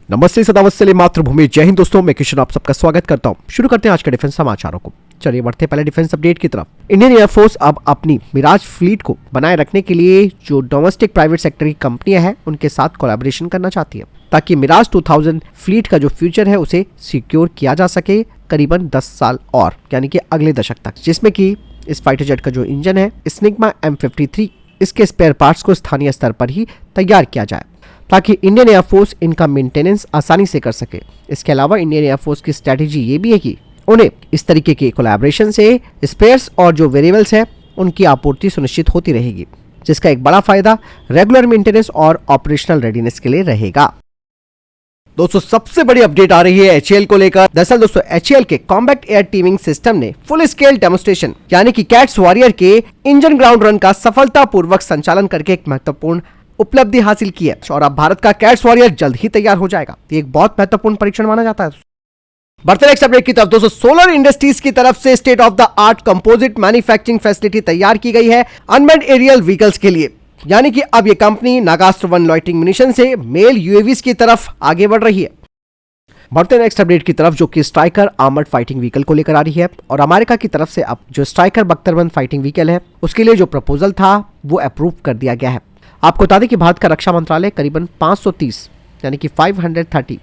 नमस्ते, सदावत्सल्य मातृभूमि, जय हिंद दोस्तों। मैं किशन आप सबका स्वागत करता हूं। शुरू करते हैं आज के डिफेंस समाचारों को। चलिए बढ़ते पहले डिफेंस अपडेट की तरफ। इंडियन एयरफोर्स अब अपनी मिराज फ्लीट को बनाए रखने के लिए जो डोमेस्टिक प्राइवेट सेक्टर की कंपनियां हैं उनके साथ कोलैबोरेशन करना चाहती है, ताकि मिराज 2000 फ्लीट का जो फ्यूचर है उसे सिक्योर किया जा सके करीबन 10 साल और, यानी कि अगले दशक तक, जिसमें कि इस फाइटर जेट का जो इंजन है स्निग्मा M53, इसके स्पेयर पार्ट्स को स्थानीय स्तर पर ही तैयार किया जाए ताकि इंडियन एयरफोर्स इनका मेंटेनेंस आसानी से कर सके। इसके अलावा इंडियन एयरफोर्स की स्ट्रेटेजी ये भी है कि उन्हें इस तरीके के कोलैबोरेशन से स्पेयर्स और जो वेरिएबल्स है उनकी आपूर्ति सुनिश्चित होती रहेगी, जिसका एक बड़ा फायदा रेगुलर मेंटेनेंस और ऑपरेशनल रेडीनेस के लिए रहेगा। दोस्तों, सबसे बड़ी अपडेट आ रही है HAL को लेकर। दरअसल दोस्तों, HAL के कॉम्बैट एयर टीमिंग सिस्टम ने फुल स्केल डेमोन्स्ट्रेशन यानी कि कैट्स वॉरियर के इंजन ग्राउंड रन का सफलतापूर्वक संचालन करके एक महत्वपूर्ण उपलब्धि हासिल की है और अब भारत का कैट्स वॉरियर जल्द ही तैयार हो जाएगा। ये एक बहुत महत्वपूर्ण परीक्षण माना जाता है। बढ़ते नेक्स्ट अपडेट की तरफ। दोस्तों, सोलर इंडस्ट्रीज की तरफ से state of the art composite manufacturing facility तैयार की गई है अनमैन्ड एरियल व्हीकल्स के लिए, यानी कि अब ये कंपनी नागास्त्र 1 लॉइटिंग मिशन से मेल UAVs की तरफ आगे बढ़ रही है। बढ़ते नेक्स्ट अपडेट की तरफ, जो कि स्ट्राइकर आर्मर्ड फाइटिंग व्हीकल को लेकर आ रही है और अमेरिका की तरफ से अब जो स्ट्राइकर बख्तर 1 फाइटिंग व्हीकल है उसके लिए जो प्रपोजल था वो अप्रूव कर दिया गया है। आपको बता दें कि भारत का रक्षा मंत्रालय करीबन 530 यानी कि 530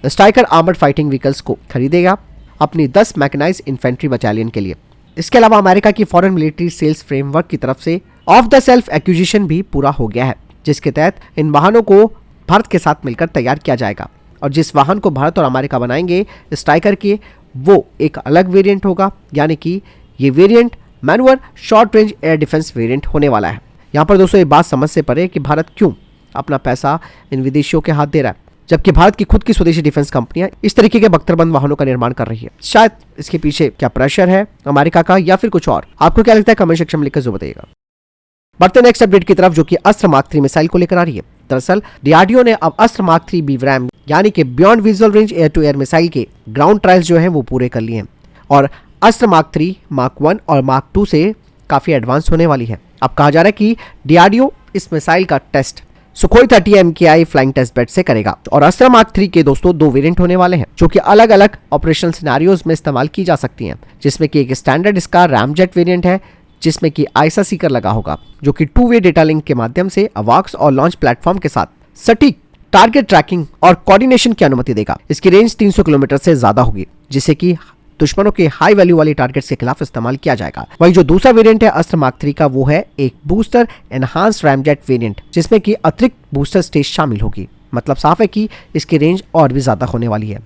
स्ट्राइकर आर्मर्ड फाइटिंग व्हीकल्स को खरीदेगा अपनी 10 मैकेनाइज्ड इन्फेंट्री बटालियन के लिए। इसके अलावा अमेरिका की फॉरेन मिलिट्री सेल्स फ्रेमवर्क की तरफ से ऑफ द सेल्फ एक्विजिशन भी पूरा हो गया है, जिसके तहत इन वाहनों को भारत के साथ मिलकर तैयार किया जाएगा और जिस वाहन को भारत और अमेरिका बनाएंगे स्ट्राइकर के, वो एक अलग वेरिएंट होगा, यानी कि ये variant manual short range air defence variant होने वाला है। यहाँ पर दोस्तों ये बात समझ से परे कि भारत क्यों अपना पैसा इन विदेशियों के हाथ दे रहा है, जबकि भारत की खुद की स्वदेशी डिफेंस कंपनियां इस तरीके के बख्तरबंद वाहनों का निर्माण कर रही है। शायद इसके पीछे क्या प्रेशर है अमेरिका का या फिर कुछ और, आपको क्या लगता है कमेंट सेक्शन में लिखकर जरूर बताइएगा। बढ़ते नेक्स्ट अपडेट की तरफ, जो कि अस्त्र मार्क 3 मिसाइल को लेकर आ रही है। दरअसल DRDO ने अब अस्त्र मार्क 3 BRAM यानी कि beyond visual range air to air missile के ग्राउंड ट्रायल्स जो है वो पूरे कर लिए हैं और अस्त्र मार्क 3 मार्क 1 और मार्क 2 से काफी एडवांस होने वाली है। अब कहा जा रहा है कि DRDO इस मिसाइल का test Sukhoi 30 MKI flying test bed से करेगा और अस्त्र मार्क 3 के दोस्तों 2 वेरिएंट होने वाले हैं, जो कि अलग अलग ऑपरेशनल सिनेरियोज में इस्तेमाल की जा सकती हैं, जिसमें कि एक स्टैंडर्ड इसका रैमजेट वेरिएंट है जिसमें कि आइसा सीकर लगा होगा, जो कि 2-वे डेटा लिंक के माध्यम से अवाक्स और लॉन्च प्लेटफॉर्म के साथ सटीक टारगेट ट्रैकिंग और कोऑर्डिनेशन की अनुमति देगा। इसकी रेंज 300 किलोमीटर से ज्यादा होगी, जिसे कि दुश्मनों के हाई वैल्यू वाली टारगेट्स के खिलाफ इस्तेमाल किया जाएगा। वहीं जो दूसरा वेरिएंट है अस्त्र मार्क 3 का, वो है एक बूस्टर एनहांस्ड रैमजेट वेरिएंट, जिसमें कि अतिरिक्त बूस्टर स्टेज शामिल होगी। मतलब साफ है कि इसकी रेंज और भी ज्यादा होने वाली है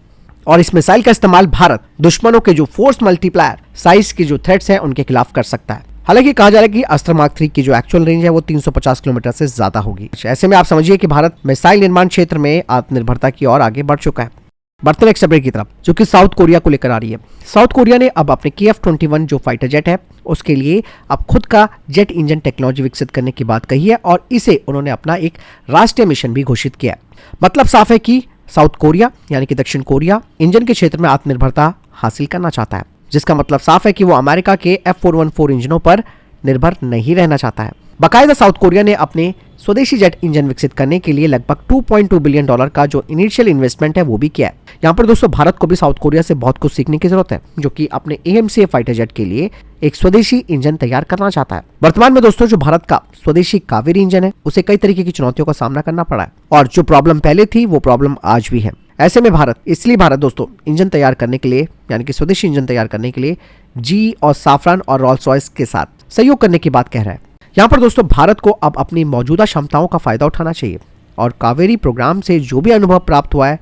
और इस मिसाइल का इस्तेमाल भारत दुश्मनों के जो फोर्स मल्टीप्लायर साइज के जो थ्रेट्स हैं उनके खिलाफ कर सकता है। हालांकि कहा जा रहा है कि अस्त्र मार्क 3 की जो एक्चुअल रेंज है वो 350 किलोमीटर से ज्यादा होगी। ऐसे में आप समझिए कि भारत मिसाइल निर्माण क्षेत्र में आत्मनिर्भरता की ओर आगे बढ़ चुका है। बढ़ते नेक्स्ट अपडेट की तरफ, जो कि साउथ कोरिया को लेकर आ रही है। साउथ कोरिया ने अब अपने KF-21 जो फाइटर जेट है उसके लिए अब खुद का जेट इंजन टेक्नोलॉजी विकसित करने की बात कही है और इसे उन्होंने अपना एक राष्ट्रीय मिशन भी घोषित किया है। मतलब साफ है कि साउथ कोरिया यानी कि दक्षिण कोरिया इंजन के क्षेत्र में आत्मनिर्भरता हासिल करना चाहता है, जिसका मतलब साफ है कि वो अमेरिका के F414 इंजनों पर निर्भर नहीं रहना चाहता है। बाकायदा साउथ कोरिया ने अपने स्वदेशी जेट इंजन विकसित करने के लिए लगभग $2.2 बिलियन का जो इनिशियल इन्वेस्टमेंट है वो भी किया है। यहाँ पर दोस्तों भारत को भी साउथ कोरिया से बहुत कुछ सीखने की जरूरत है, जो कि अपने AMCA फाइटर जेट के लिए एक स्वदेशी इंजन तैयार करना चाहता है। वर्तमान में दोस्तों जो भारत का स्वदेशी कावेरी इंजन है उसे कई तरीके की चुनौतियों का सामना करना पड़ा है और जो प्रॉब्लम पहले थी वो प्रॉब्लम आज भी है। ऐसे में भारत दोस्तों इंजन तैयार करने के लिए यानी कि स्वदेशी इंजन तैयार करने के लिए GE और साफरान और रोल्स रॉयस के साथ सहयोग करने की बात कह रहा है। यहाँ पर दोस्तों भारत को अब अपनी मौजूदा क्षमताओं का फायदा उठाना चाहिए और कावेरी प्रोग्राम से जो भी अनुभव प्राप्त हुआ है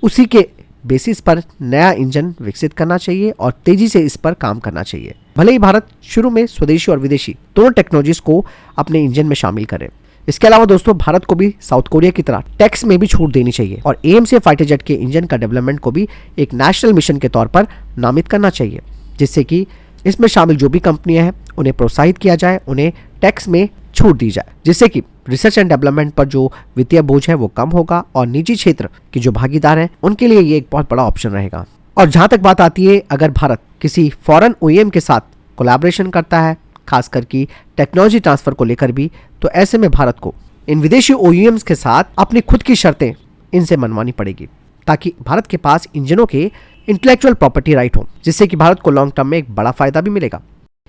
उसी के बेसिस पर नया इंजन विकसित करना चाहिए और तेजी से इस पर काम करना चाहिए। भले ही भारत शुरू में स्वदेशी और विदेशी दोनों टेक्नोलॉजीज को अपने इंजन में शामिल करे। इसके अलावा दोस्तों भारत को भी साउथ कोरिया की तरह टैक्स में भी छूट देनी चाहिए और AMCA फाइटर जेट के इंजन का डेवलपमेंट को भी एक नेशनल मिशन के तौर पर नामित करना चाहिए, जिससे कि इसमें शामिल जो भी कंपनियां हैं उन्हें प्रोत्साहित किया जाए, उन्हें टैक्स में छूट दी जाए, जिससे कि रिसर्च एंड डेवलपमेंट पर जो वित्तीय बोझ है वो कम होगा और निजी क्षेत्र के जो भागीदार हैं उनके लिए ये एक बहुत बड़ा ऑप्शन रहेगा। और जहां तक बात आती है, अगर भारत किसी फॉरेन OEM के साथ कोलैबोरेशन करता है खासकर कि टेक्नोलॉजी ट्रांसफर को लेकर भी, तो ऐसे में भारत को इन विदेशी OEMs के साथ अपनी खुद की शर्तें इनसे मनवानी पड़ेगी, ताकि भारत के पास इंजनों के इंटेलेक्चुअल प्रॉपर्टी राइट हो, जिससे कि भारत को लॉन्ग टर्म में एक बड़ा फायदा भी मिलेगा।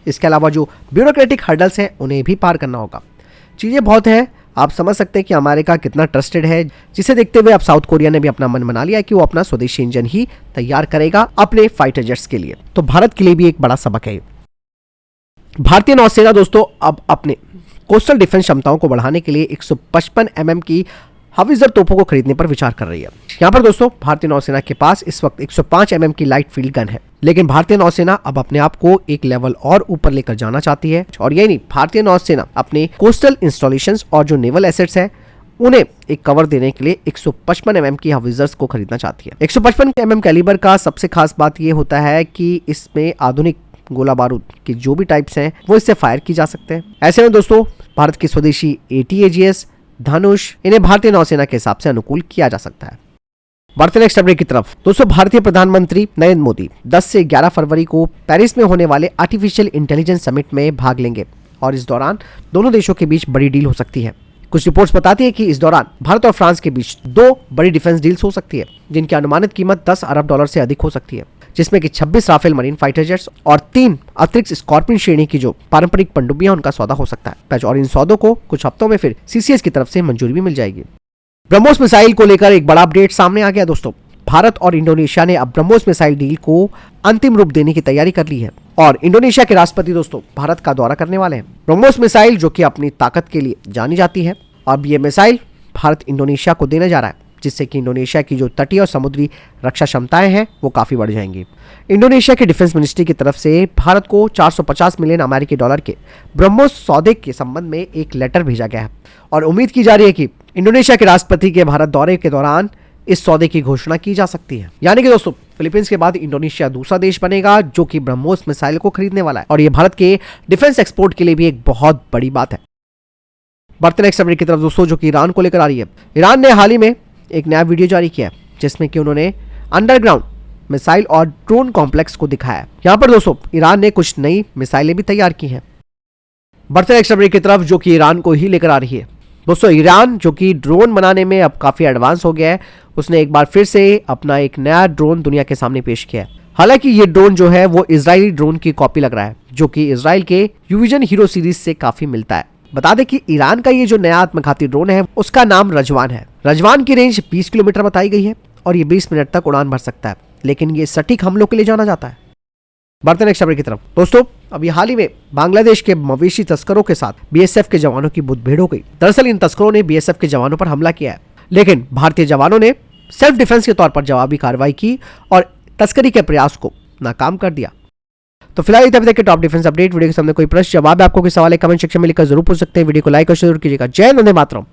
इसके अलावा जो ब्यूरोक्रेटिक हर्डल्स हैं उन्हें भी पार करना होगा। चीजें बहुत है, आप समझ सकते हैं कि अमेरिका कितना ट्रस्टेड है, जिसे देखते हुए अब साउथ कोरिया ने भी अपना मन बना लिया कि वो अपना स्वदेशी इंजन ही तैयार करेगा अपने फाइटर जेट्स के लिए। तो भारत के लिए भी एक बड़ा सबक है। भारतीय नौसेना दोस्तों अब अपने कोस्टल डिफेंस क्षमताओं को बढ़ाने के लिए 155 mm की हविल्जर तोपों को खरीदने पर विचार कर रही है। यहाँ पर दोस्तों भारतीय नौसेना के पास इस वक्त 105 mm की लाइट फील्ड गन है, लेकिन भारतीय नौसेना अब अपने आप को एक लेवल और ऊपर लेकर जाना चाहती है। और यही नहीं, भारतीय नौसेना अपने कोस्टल इंस्टॉलेशंस और जो नेवल एसेट्स है उन्हें एक कवर देने के लिए 155 mm की हविल्जर्स को खरीदना चाहती है। 155 mm कैलिबर का सबसे खास बात यह होता है कि इसमें आधुनिक गोला बारूद के जो भी टाइप्स हैं वो इससे फायर की जा सकते हैं। ऐसे में दोस्तों भारत की स्वदेशी ATAGS, धनुष, इन्हें भारतीय नौसेना के हिसाब से अनुकूल किया जा सकता है। बढ़ते नेक्स्ट अपडेट की तरफ दोस्तों, भारतीय प्रधानमंत्री नरेंद्र मोदी 10 से 11 फरवरी को पेरिस में होने वाले आर्टिफिशियल इंटेलिजेंस समिट में भाग लेंगे और इस दौरान दोनों देशों के बीच बड़ी डील हो सकती है। कुछ रिपोर्ट्स बताती है कि इस दौरान भारत और फ्रांस के बीच 2 बड़ी डिफेंस डील्स हो सकती है, जिनकी अनुमानित कीमत $10 अरब से अधिक हो सकती है, जिसमें कि 26 राफेल मरीन फाइटर जेट्स और 3 अतिरिक्त स्कॉर्पियन श्रेणी की जो पारंपरिक पनडुब्बियां उनका सौदा हो सकता है। और इन सौदों को कुछ हफ्तों में फिर CCS की तरफ से मंजूरी भी मिल जाएगी। ब्रह्मोस मिसाइल को लेकर एक बड़ा अपडेट सामने आ गया दोस्तों। भारत और इंडोनेशिया ने अब ब्रह्मोस मिसाइल डील को अंतिम रूप देने की तैयारी कर ली है और इंडोनेशिया के राष्ट्रपति दोस्तों भारत का दौरा करने वाले हैं। ब्रह्मोस मिसाइल जो कि अपनी ताकत के लिए जानी जाती है, अब ये मिसाइल भारत इंडोनेशिया को देने जा रहा है, जिससे कि इंडोनेशिया की जो तटीय और समुद्री रक्षा क्षमताएं हैं वो काफी बढ़ जाएंगी। इंडोनेशिया के डिफेंस मिनिस्ट्री की तरफ से भारत को $450 मिलियन के ब्रह्मोस सौदे के संबंध में एक लेटर भेजा गया है और उम्मीद की जा रही है कि इंडोनेशिया के राष्ट्रपति के भारत दौरे के दौरान इस सौदे की घोषणा की जा सकती है। यानी कि दोस्तों फिलीपींस के बाद इंडोनेशिया दूसरा देश बनेगा जो कि ब्रह्मोस मिसाइल को खरीदने वाला है और ये भारत के डिफेंस एक्सपोर्ट के लिए भी एक बहुत बड़ी बात है। बढ़ते नेक्स्ट अपडेट की तरफ दोस्तों, जो कि ईरान को लेकर आ रही है। ईरान ने हाल ही में एक नया वीडियो जारी किया है जिसमें कि उन्होंने अंडरग्राउंड मिसाइल और ड्रोन कॉम्प्लेक्स को दिखाया। यहाँ पर दोस्तों ईरान ने कुछ नई मिसाइलें भी तैयार की हैं। बढ़ते नेक्स्ट अपडेट की तरफ, जो कि ईरान को ही लेकर आ रही है। दोस्तों ईरान जो कि ड्रोन बनाने में अब काफी एडवांस हो गया है, उसने एक बार फिर से अपना एक नया ड्रोन दुनिया के सामने पेश किया है। हालांकि ये ड्रोन जो है वो इजरायली ड्रोन की कॉपी लग रहा है, जो कि इजराइल के यूविजन हीरो सीरीज से काफी मिलता है। बता दें कि ईरान का ये जो नया आत्मघाती ड्रोन है उसका नाम रजवान है। रजवान की रेंज 20 किलोमीटर बताई गई है और ये 20 मिनट तक उड़ान भर सकता है, लेकिन ये सटीक हमलों के लिए जाना जाता है। बढ़ते नेक्स्ट अपडेट की तरफ दोस्तों, अभी हाल ही में बांग्लादेश के मवेशी तस्करों के साथ BSF के जवानों की मुठभेड़ हो गई। दरअसल इन तस्करों ने BSF के जवानों पर हमला किया है, लेकिन भारतीय जवानों ने सेल्फ डिफेंस के तौर पर जवाबी कार्रवाई की और तस्करी के प्रयास को नाकाम कर दिया। तो फिलहाल तभी तक के टॉप डिफेंस अपडेट। वीडियो के सामने कोई प्रश्न जवाब है, आपको कोई सवाल है, कमेंट सेक्शन में लिखकर जरूर पूछ सकते हैं। वीडियो को लाइक और शेयर कीजिएगा। जय हिंद, वंदे मातरम।